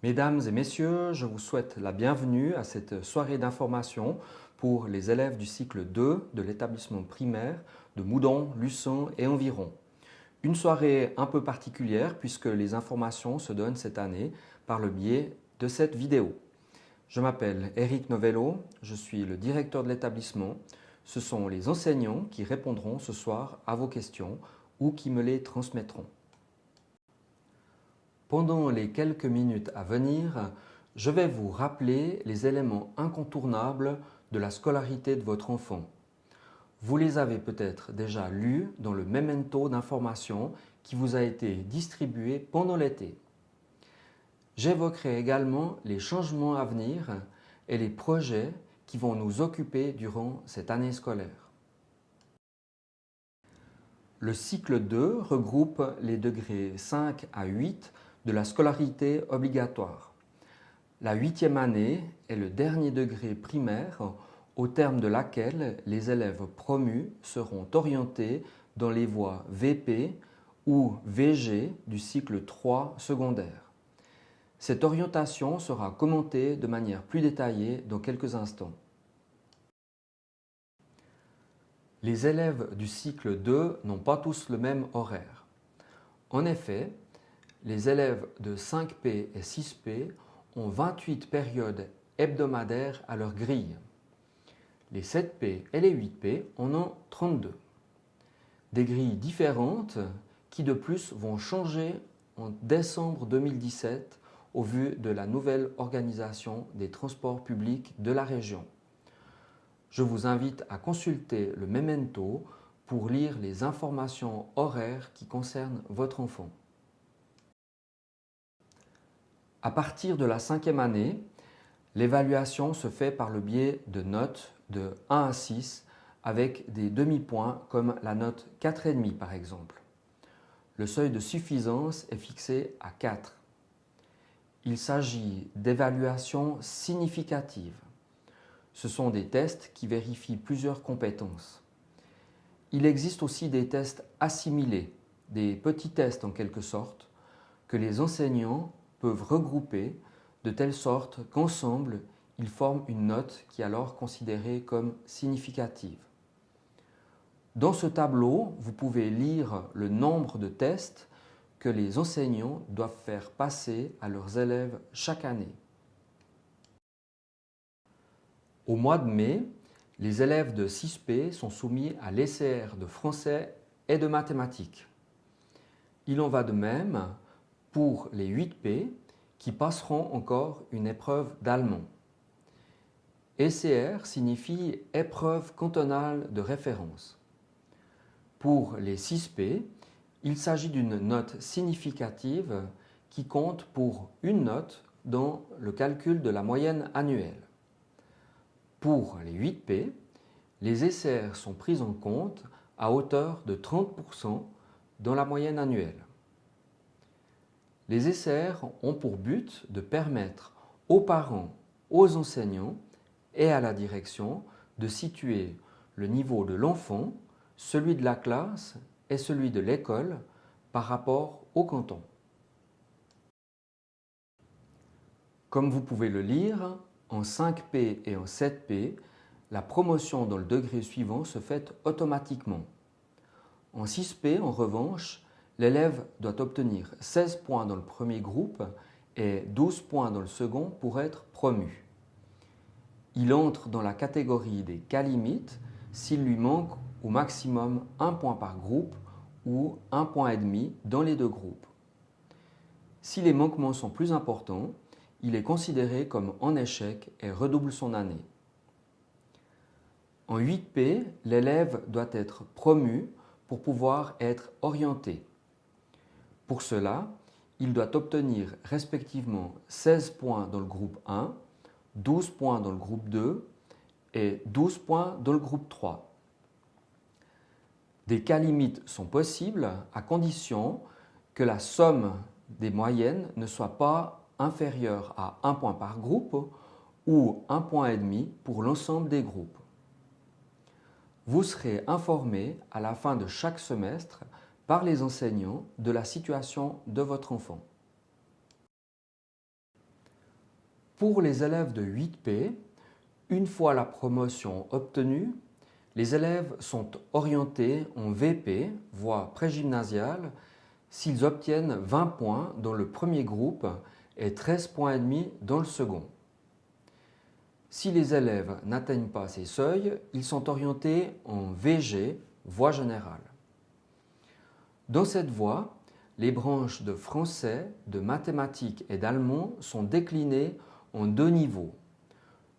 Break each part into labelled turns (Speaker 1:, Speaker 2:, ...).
Speaker 1: Mesdames et messieurs, je vous souhaite la bienvenue à cette soirée d'information pour les élèves du cycle 2 de l'établissement primaire de Moudon, Luçon et environ. Une soirée un peu particulière puisque les informations se donnent cette année par le biais de cette vidéo. Je m'appelle Eric Novello, je suis le directeur de l'établissement. Ce sont les enseignants qui répondront ce soir à vos questions ou qui me les transmettront. Pendant les quelques minutes à venir, je vais vous rappeler les éléments incontournables de la scolarité de votre enfant. Vous les avez peut-être déjà lus dans le memento d'information qui vous a été distribué pendant l'été. J'évoquerai également les changements à venir et les projets qui vont nous occuper durant cette année scolaire. Le cycle 2 regroupe les degrés 5 à 8 de la scolarité obligatoire. La 8e année est le dernier degré primaire au terme de laquelle les élèves promus seront orientés dans les voies VP ou VG du cycle 3 secondaire. Cette orientation sera commentée de manière plus détaillée dans quelques instants. Les élèves du cycle 2 n'ont pas tous le même horaire. En effet, les élèves de 5P et 6P ont 28 périodes hebdomadaires à leur grille. Les 7P et les 8P en ont 32. Des grilles différentes qui de plus vont changer en décembre 2017 au vu de la nouvelle organisation des transports publics de la région. Je vous invite à consulter le memento pour lire les informations horaires qui concernent votre enfant. À partir de la 5e année, l'évaluation se fait par le biais de notes de 1 à 6 avec des demi-points comme la note 4,5 par exemple. Le seuil de suffisance est fixé à 4. Il s'agit d'évaluations significatives. Ce sont des tests qui vérifient plusieurs compétences. Il existe aussi des tests assimilés, des petits tests en quelque sorte, que les enseignants peuvent regrouper de telle sorte qu'ensemble, ils forment une note qui est alors considérée comme significative. Dans ce tableau, vous pouvez lire le nombre de tests que les enseignants doivent faire passer à leurs élèves chaque année. Au mois de mai, les élèves de 6P sont soumis à l'ECR de français et de mathématiques. Il en va de même pour les 8P qui passeront encore une épreuve d'allemand. ECR signifie épreuve cantonale de référence. Pour les 6P, il s'agit d'une note significative qui compte pour une note dans le calcul de la moyenne annuelle. Pour les 8P, les ECR sont pris en compte à hauteur de 30% dans la moyenne annuelle. Les ECR ont pour but de permettre aux parents, aux enseignants et à la direction de situer le niveau de l'enfant, celui de la classe et celui de l'école par rapport au canton. Comme vous pouvez le lire, en 5P et en 7P, la promotion dans le degré suivant se fait automatiquement. En 6P, en revanche, l'élève doit obtenir 16 points dans le premier groupe et 12 points dans le second pour être promu. Il entre dans la catégorie des cas limites s'il lui manque au maximum 1 point par groupe ou 1,5 point dans les deux groupes. Si les manquements sont plus importants, il est considéré comme en échec et redouble son année. En 8P, l'élève doit être promu pour pouvoir être orienté. Pour cela, il doit obtenir respectivement 16 points dans le groupe 1, 12 points dans le groupe 2 et 12 points dans le groupe 3. Des cas limites sont possibles à condition que la somme des moyennes ne soit pas inférieure à 1 point par groupe ou 1,5 point pour l'ensemble des groupes. Vous serez informé à la fin de chaque semestre par les enseignants de la situation de votre enfant. Pour les élèves de 8P, une fois la promotion obtenue, les élèves sont orientés en VP, voie prégymnasiale, s'ils obtiennent 20 points dans le premier groupe et 13,5 points dans le second. Si les élèves n'atteignent pas ces seuils, ils sont orientés en VG, voie générale. Dans cette voie, les branches de français, de mathématiques et d'allemand sont déclinées en 2 niveaux.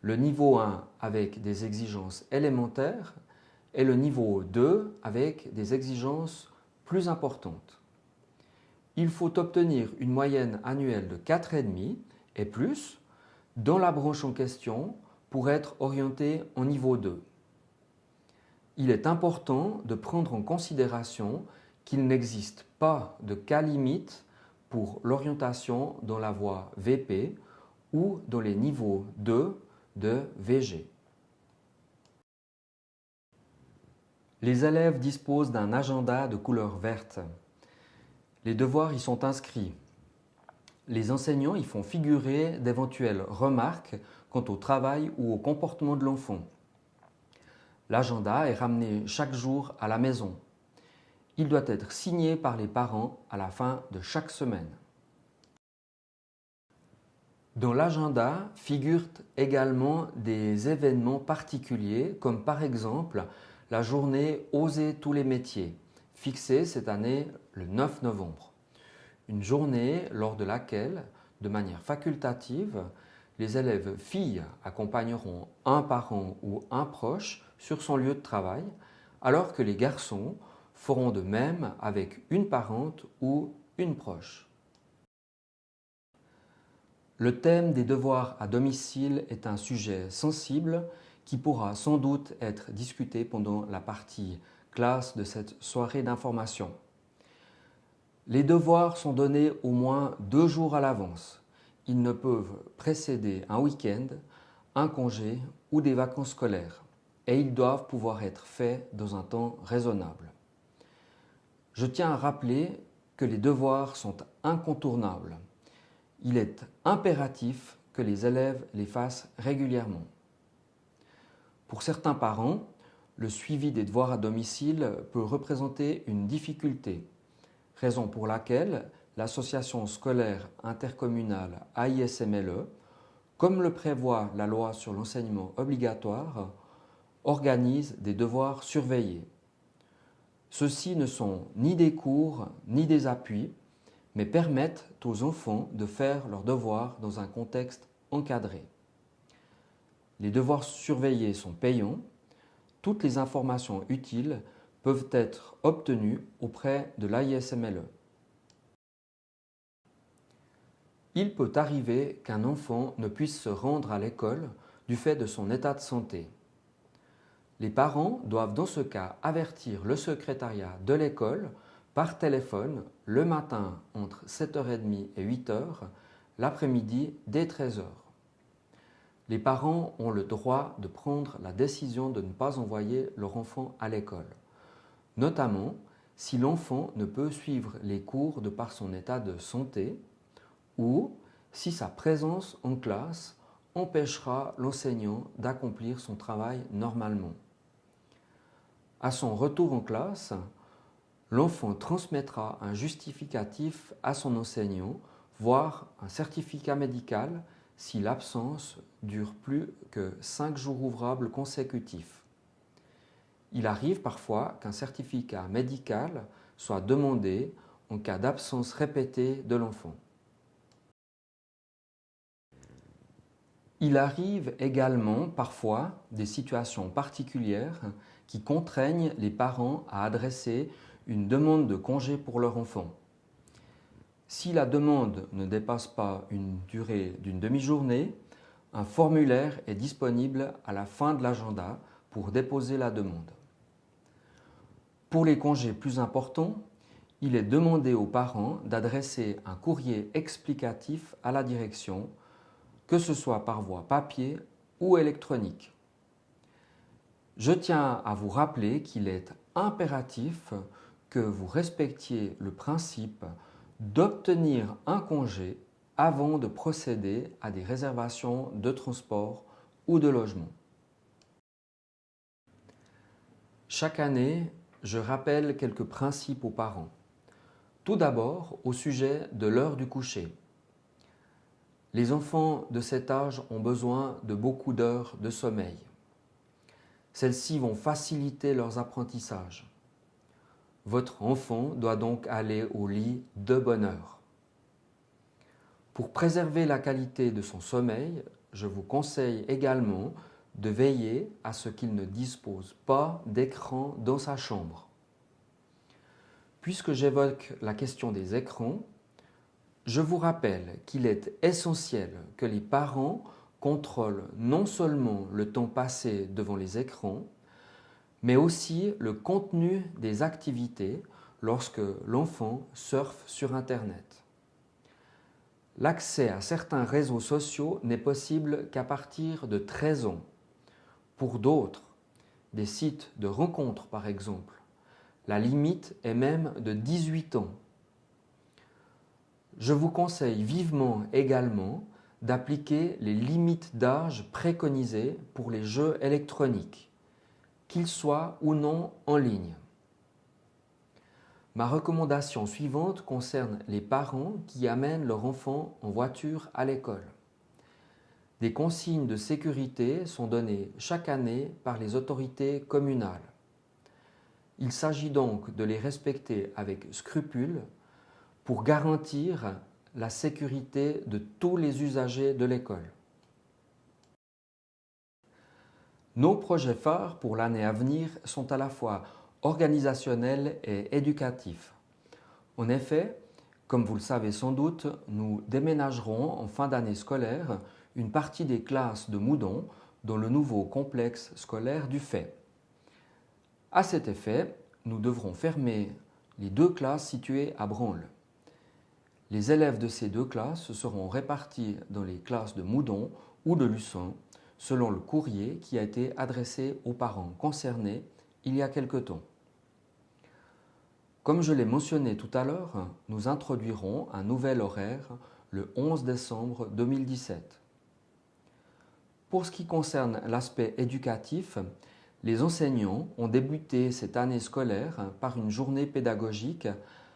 Speaker 1: Le niveau 1 avec des exigences élémentaires et le niveau 2 avec des exigences plus importantes. Il faut obtenir une moyenne annuelle de 4,5 et plus dans la branche en question pour être orienté en niveau 2. Il est important de prendre en considération qu'il n'existe pas de cas limite pour l'orientation dans la voie VP ou dans les niveaux 2 de VG. Les élèves disposent d'un agenda de couleur verte. Les devoirs y sont inscrits. Les enseignants y font figurer d'éventuelles remarques quant au travail ou au comportement de l'enfant. L'agenda est ramené chaque jour à la maison. Il doit être signé par les parents à la fin de chaque semaine. Dans l'agenda figurent également des événements particuliers comme par exemple la journée Oser tous les métiers, fixée cette année le 9 novembre. Une journée lors de laquelle, de manière facultative, les élèves filles accompagneront un parent ou un proche sur son lieu de travail, alors que les garçons feront de même avec une parente ou une proche. Le thème des devoirs à domicile est un sujet sensible qui pourra sans doute être discuté pendant la partie classe de cette soirée d'information. Les devoirs sont donnés au moins 2 jours à l'avance. Ils ne peuvent précéder un week-end, un congé ou des vacances scolaires et ils doivent pouvoir être faits dans un temps raisonnable. Je tiens à rappeler que les devoirs sont incontournables. Il est impératif que les élèves les fassent régulièrement. Pour certains parents, le suivi des devoirs à domicile peut représenter une difficulté, raison pour laquelle l'association scolaire intercommunale AISMLE, comme le prévoit la loi sur l'enseignement obligatoire, organise des devoirs surveillés. Ceux-ci ne sont ni des cours ni des appuis, mais permettent aux enfants de faire leurs devoirs dans un contexte encadré. Les devoirs surveillés sont payants. Toutes les informations utiles peuvent être obtenues auprès de l'AISMLE. Il peut arriver qu'un enfant ne puisse se rendre à l'école du fait de son état de santé. Les parents doivent dans ce cas avertir le secrétariat de l'école par téléphone le matin entre 7h30 et 8h, l'après-midi dès 13h. Les parents ont le droit de prendre la décision de ne pas envoyer leur enfant à l'école, notamment si l'enfant ne peut suivre les cours de par son état de santé ou si sa présence en classe empêchera l'enseignant d'accomplir son travail normalement. À son retour en classe, l'enfant transmettra un justificatif à son enseignant, voire un certificat médical si l'absence dure plus que 5 jours ouvrables consécutifs. Il arrive parfois qu'un certificat médical soit demandé en cas d'absence répétée de l'enfant. Il arrive également parfois des situations particulières qui contraignent les parents à adresser une demande de congé pour leur enfant. Si la demande ne dépasse pas une durée d'une demi-journée, un formulaire est disponible à la fin de l'agenda pour déposer la demande. Pour les congés plus importants, il est demandé aux parents d'adresser un courrier explicatif à la direction, que ce soit par voie papier ou électronique. Je tiens à vous rappeler qu'il est impératif que vous respectiez le principe d'obtenir un congé avant de procéder à des réservations de transport ou de logement. Chaque année, je rappelle quelques principes aux parents. Tout d'abord, au sujet de l'heure du coucher. Les enfants de cet âge ont besoin de beaucoup d'heures de sommeil. Celles-ci vont faciliter leurs apprentissages. Votre enfant doit donc aller au lit de bonne heure. Pour préserver la qualité de son sommeil, je vous conseille également de veiller à ce qu'il ne dispose pas d'écran dans sa chambre. Puisque j'évoque la question des écrans, je vous rappelle qu'il est essentiel que les parents contrôlent non seulement le temps passé devant les écrans, mais aussi le contenu des activités lorsque l'enfant surfe sur Internet. L'accès à certains réseaux sociaux n'est possible qu'à partir de 13 ans. Pour d'autres, des sites de rencontres par exemple, la limite est même de 18 ans. Je vous conseille vivement également d'appliquer les limites d'âge préconisées pour les jeux électroniques, qu'ils soient ou non en ligne. Ma recommandation suivante concerne les parents qui amènent leur enfant en voiture à l'école. Des consignes de sécurité sont données chaque année par les autorités communales. Il s'agit donc de les respecter avec scrupule pour garantir la sécurité de tous les usagers de l'école. Nos projets phares pour l'année à venir sont à la fois organisationnels et éducatifs. En effet, comme vous le savez sans doute, nous déménagerons en fin d'année scolaire une partie des classes de Moudon dans le nouveau complexe scolaire du Fay. À cet effet, nous devrons fermer les 2 classes situées à Branle. Les élèves de ces 2 classes seront répartis dans les classes de Moudon ou de Luçon, selon le courrier qui a été adressé aux parents concernés il y a quelque temps. Comme je l'ai mentionné tout à l'heure, nous introduirons un nouvel horaire le 11 décembre 2017. Pour ce qui concerne l'aspect éducatif, les enseignants ont débuté cette année scolaire par une journée pédagogique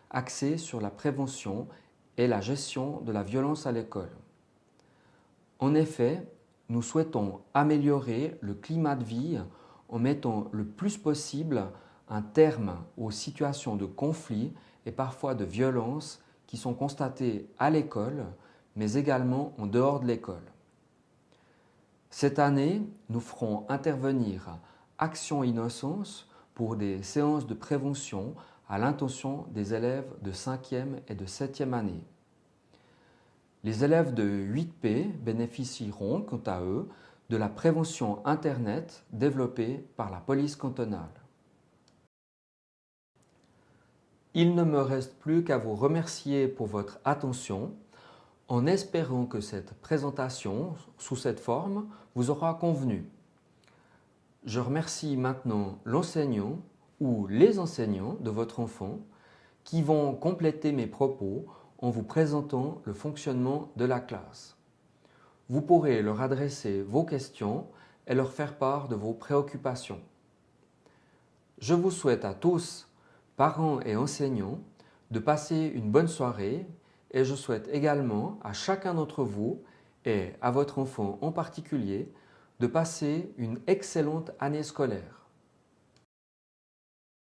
Speaker 1: axée sur la prévention et la gestion de la violence à l'école. En effet, nous souhaitons améliorer le climat de vie en mettant le plus possible un terme aux situations de conflit et parfois de violence qui sont constatées à l'école, mais également en dehors de l'école. Cette année, nous ferons intervenir Action Innocence pour des séances de prévention à l'intention des élèves de 5e et de 7e année. Les élèves de 8P bénéficieront, quant à eux, de la prévention Internet développée par la police cantonale. Il ne me reste plus qu'à vous remercier pour votre attention, en espérant que cette présentation, sous cette forme, vous aura convenu. Je remercie maintenant l'enseignant ou les enseignants de votre enfant qui vont compléter mes propos en vous présentant le fonctionnement de la classe. Vous pourrez leur adresser vos questions et leur faire part de vos préoccupations. Je vous souhaite à tous, parents et enseignants, de passer une bonne soirée et je souhaite également à chacun d'entre vous et à votre enfant en particulier de passer une excellente année scolaire.